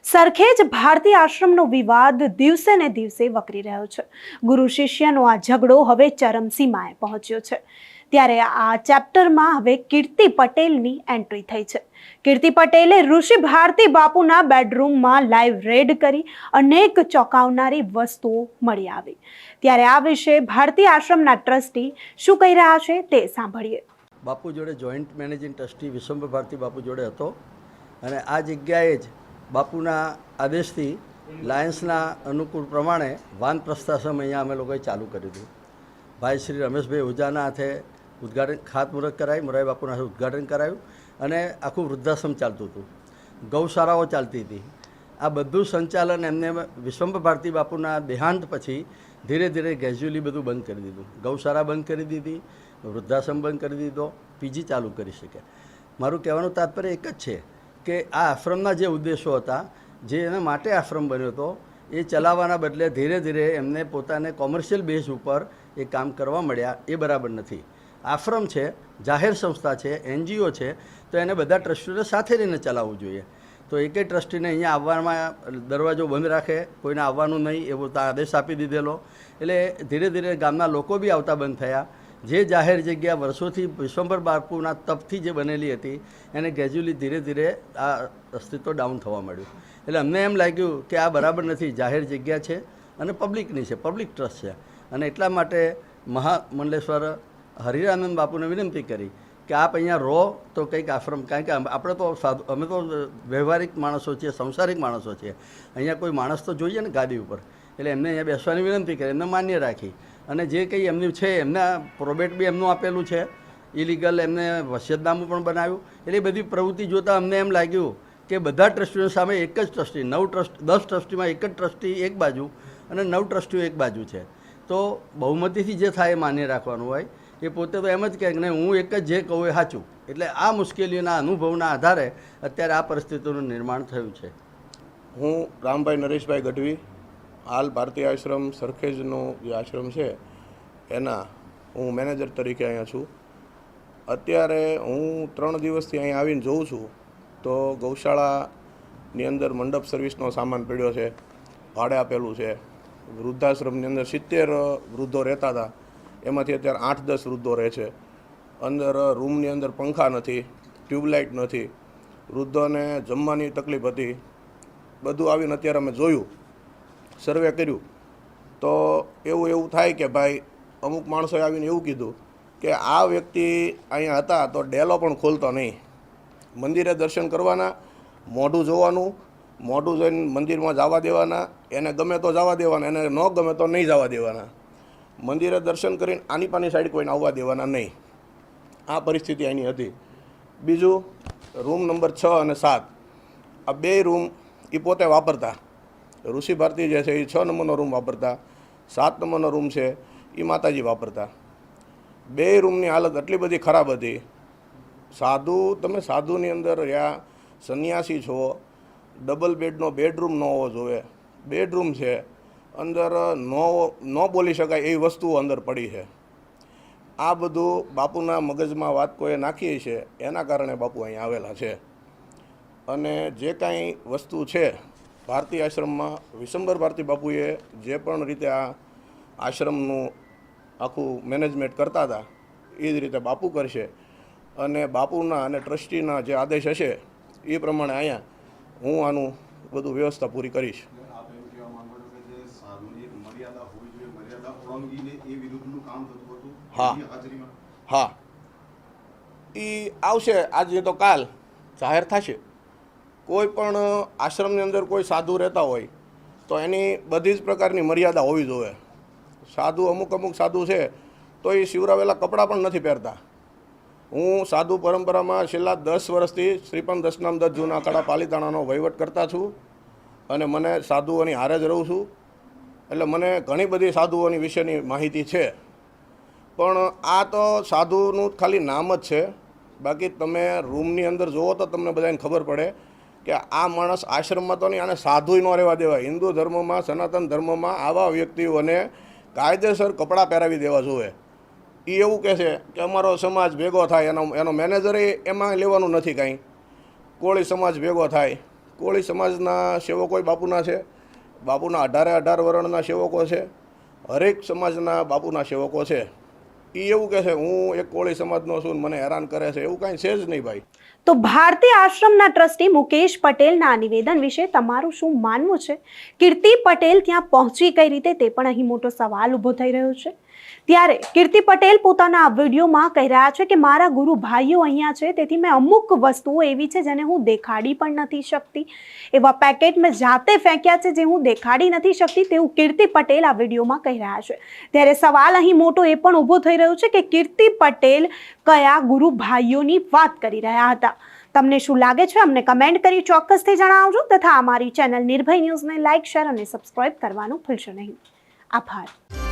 સરખેજ ભારતી આશ્રમનો વિવાદ દિવસે ને દિવસે વકરી રહ્યો છે। ગુરુ શિષ્યનો આ ઝઘડો હવે ચરમસીમાએ પહોંચ્યો છે। ત્યારે આ ચેપ્ટરમાં હવે કીર્તિ પટેલની એન્ટ્રી થઈ છે। કીર્તિ પટેલે ઋષિ ભારતી બાપુના બેડરૂમમાં લાઈવ રેડ કરી અનેક ચોંકાવનારી વસ્તુઓ મળી આવી। ત્યારે આ વિશે ભારતી આશ્રમના ટ્રસ્ટી શું કહી રહ્યા છે તે સાંભળીએ। બાપુ જોડે joint managing trustee Vishwambhar Bharati Bapu જોડે હતો અને આ જગ્યાએ જ બાપુના આદેશથી લાયન્સના અનુકૂળ પ્રમાણે વાનપ્રસ્થાશ્રમ અહીંયા અમે લોકોએ ચાલુ કર્યું હતું। ભાઈ શ્રી રમેશભાઈ ઓઝાના હાથે ઉદ્ઘાટન ખાતમુહૂર્ત કરાવી, મોરારી બાપુના હાથે ઉદ્ઘાટન કરાયું અને આખું વૃદ્ધાશ્રમ ચાલતું હતું, ગૌશાળાઓ ચાલતી હતી। આ બધું સંચાલન એમને વિશ્વંભર ભારતી બાપુના દેહાંત પછી ધીરે ધીરે ગ્રેજ્યુઅલી બધું બંધ કરી દીધું। ગૌશાળા બંધ કરી દીધી, વૃદ્ધાશ્રમ બંધ કરી દીધો, પીજી ચાલુ કરી શકે। મારું કહેવાનું તાત્પર્ય એક જ છે કે આ આશ્રમના જે ઉદ્દેશો હતા, જે એના માટે આશ્રમ બન્યો હતો, એ ચલાવવાના બદલે ધીરે ધીરે એમને પોતાને કોમર્શિયલ બેઝ ઉપર એ કામ કરવા મળ્યા, એ બરાબર નથી। આશ્રમ છે, જાહેર સંસ્થા છે, NGO છે, તો એને બધા ટ્રસ્ટીઓને સાથે રહીને ચલાવવું જોઈએ। તો એકેય ટ્રસ્ટીને અહીંયા આવવામાં દરવાજો બંધ રાખે, કોઈને આવવાનું નહીં એવો આદેશ આપી દીધેલો। એટલે ધીરે ધીરે ગામના લોકો બી આવતા બંધ થયા। જે જાહેર જગ્યા વર્ષોથી વિશ્વંભર બાપુના તપથી જે બનેલી હતી એને ગ્રેજ્યુઅલી ધીરે ધીરે આ અસ્તિત્વ ડાઉન થવા મળ્યું। એટલે અમને એમ લાગ્યું કે આ બરાબર નથી, જાહેર જગ્યા છે અને પબ્લિકની છે, પબ્લિક ટ્રસ્ટ છે, અને એટલા માટે મહામંડલેશ્વર હરિરાનંદ બાપુને વિનંતી કરી કે આપ અહીંયા રહો તો કંઈક આશ્રમ, કારણ કે આપણે તો અમે તો વ્યવહારિક માણસો છીએ, સંસારિક માણસો છીએ, અહીંયા કોઈ માણસ તો જોઈએ ને ગાદી ઉપર, એટલે એમને અહીંયા બેસવાની વિનંતી કરી, એમને માન્ય રાખી અને જે કંઈ એમનું છે એમના પ્રોબેટ બી એમનું આપેલું છે, ઇલીગલ એમને વસિયતનામું પણ બનાવ્યું। એટલે એ બધી પ્રવૃત્તિ જોતાં અમને એમ લાગ્યું કે બધા ટ્રસ્ટીઓ સામે એક જ ટ્રસ્ટી, 10 ટ્રસ્ટીમાં એક જ ટ્રસ્ટી એક બાજુ અને 9 ટ્રસ્ટીઓ એક બાજુ છે, તો બહુમતીથી જે થાય એ માન્ય રાખવાનું હોય। એ પોતે તો એમ જ કહે કે નહીં, હું એક જ જે કહું એ સાચું। એટલે આ મુશ્કેલીઓના અનુભવના આધારે અત્યારે આ પરિસ્થિતિનું નિર્માણ થયું છે। હું રામભાઈ નરેશભાઈ ગઢવી, હાલ ભારતીય આશ્રમ સરખેજનો જે આશ્રમ છે એના હું મેનેજર તરીકે અહીંયા છું। અત્યારે હું 3 દિવસથી અહીંયા આવીને જોઉં છું તો ગૌશાળાની અંદર મંડપ સર્વિસનો સામાન પડ્યો છે, ભાડે આપેલું છે। વૃદ્ધાશ્રમની અંદર 70 વૃદ્ધો રહેતા હતા, એમાંથી અત્યારે 8-10 વૃદ્ધો રહે છે। અંદર રૂમની અંદર પંખા નથી, ટ્યુબલાઇટ નથી, વૃદ્ધોને જમવાની તકલીફ હતી। બધું આવીને અત્યારે અમે જોયું, સર્વે કર્યું તો એવું થાય કે ભાઈ અમુક માણસોએ આવીને એવું કીધું કે આ વ્યક્તિ અહીંયા હતા તો ડેલો પણ ખોલતો નહીં। મંદિરે દર્શન કરવાના, મોઢું જોવાનું, મોઢું જોઈને મંદિરમાં જવા દેવાના, એને ગમે તો જવા દેવાના, એને ન ગમે તો નહીં જવા દેવાના। મંદિરે દર્શન કરીને આની પાની સાઈડ કોઈને આવવા દેવાના નહીં। આ પરિસ્થિતિ અહીંની હતી। બીજું, રૂમ નંબર 6 અને 7 આ 2 રૂમ એ પોતે વાપરતા, ઋષિ ભારતી જે છે એ 6 નંબરનો રૂમ વાપરતા, 7 નંબરનો રૂમ છે એ માતાજી વાપરતા। 2 રૂમની હાલત એટલી બધી ખરાબ હતી। તમે સાધુની અંદર રહ્યા, સંન્યાસી છો, ડબલ બેડનો બેડરૂમ ન હોવો જોઈએ, બેડરૂમ છે, અંદર ન બોલી શકાય એવી વસ્તુઓ અંદર પડી છે। આ બધું બાપુના મગજમાં વાત કોઈએ નાખી છે, એના કારણે બાપુ અહીં આવેલા છે। અને જે કાંઈ વસ્તુ છે ભારતી આશ્રમમાં વિશ્વંભર ભારતી બાપુએ જે પણ રીતે આ આશ્રમનું આખું મેનેજમેન્ટ કરતા હતા એ જ રીતે બાપુ કરશે। અને બાપુના અને ટ્રસ્ટીના જે આદેશ હશે એ પ્રમાણે અહીંયા હું આનું બધું વ્યવસ્થા પૂરી કરીશ। હા, એ આવશે, આજે તો કાલ જાહેર થશે। કોઈ પણ આશ્રમની અંદર કોઈ સાધુ રહેતા હોય તો એની બધી જ પ્રકારની મર્યાદા હોવી જોઈએ। સાધુ અમુક સાધુ છે તો એ સિવરાવેલા કપડાં પણ નથી પહેરતા। હું સાધુ પરંપરામાં છેલ્લા 10 વર્ષથી શ્રીપંત દશનામ દત્ત જૂના કડા પાલીતાણાનો વહીવટ કરતા છું અને મને સાધુઓની હારે જ રહું છું, એટલે મને ઘણી બધી સાધુઓની વિશેની માહિતી છે। પણ આ તો સાધુનું ખાલી નામ જ છે, બાકી તમે રૂમની અંદર જુઓ તો તમને બધાને ખબર પડે કે આ માણસ આશ્રમમાં તો નહીં, આને સાધુય ન રહેવા દેવાય। હિન્દુ ધર્મમાં, સનાતન ધર્મમાં આવા વ્યક્તિઓને કાયદેસર કપડાં પહેરાવી દેવા જોઈએ। એ એવું કહે છે કે અમારો સમાજ ભેગો થાય, એનો મેનેજરે એમાં લેવાનું નથી કાંઈ। કોળી સમાજ ભેગો થાય, કોળી સમાજના સેવકો બાપુના છે, બાપુના 18 વર્ણના સેવકો છે, હરેક સમાજના બાપુના સેવકો છે. એ એવું કહે છે હું એક કોળી સમાજનો છું ને મને હેરાન કરે છે, એવું કાંઈ છે જ નહીં ભાઈ. તો ભારતીય આશ્રમના ટ્રસ્ટી મુકેશ પટેલના આ નિવેદન વિશે તમારું શું માનવું છે? કીર્તિ પટેલ ત્યાં પહોંચી કઈ રીતે, તે પણ અહીં મોટો સવાલ ઊભો થઈ રહ્યો છે. ત્યારે કીર્તિ પટેલ પોતાના આ વિડીયોમાં કહી રહ્યા છે કે મારા ગુરુ ભાઈઓ અહીંયા છે, તેથી મેં અમુક વસ્તુઓ એવી છે જેને હું દેખાડી પણ નથી શકતી, એવા પેકેટ મેં જાતે ફેંક્યા છે જે હું દેખાડી નથી શકતી, તેવું કીર્તિ પટેલ આ વિડીયોમાં કહી રહ્યા છે. ત્યારે સવાલ અહીં મોટો એ પણ ઊભો થઈ રહ્યો છે કે કીર્તિ પટેલ કયા ગુરુ ભાઈઓની વાત કરી રહ્યા હતા? તમને શું લાગે છે? અમને કમેન્ટ કરી ચોક્કસથી જણાવજો તથા અમારી ચેનલ નિર્ભય ન્યૂઝને લાઇક, શેર અને સબસ્ક્રાઇબ કરવાનું ભૂલશો નહીં. આભાર.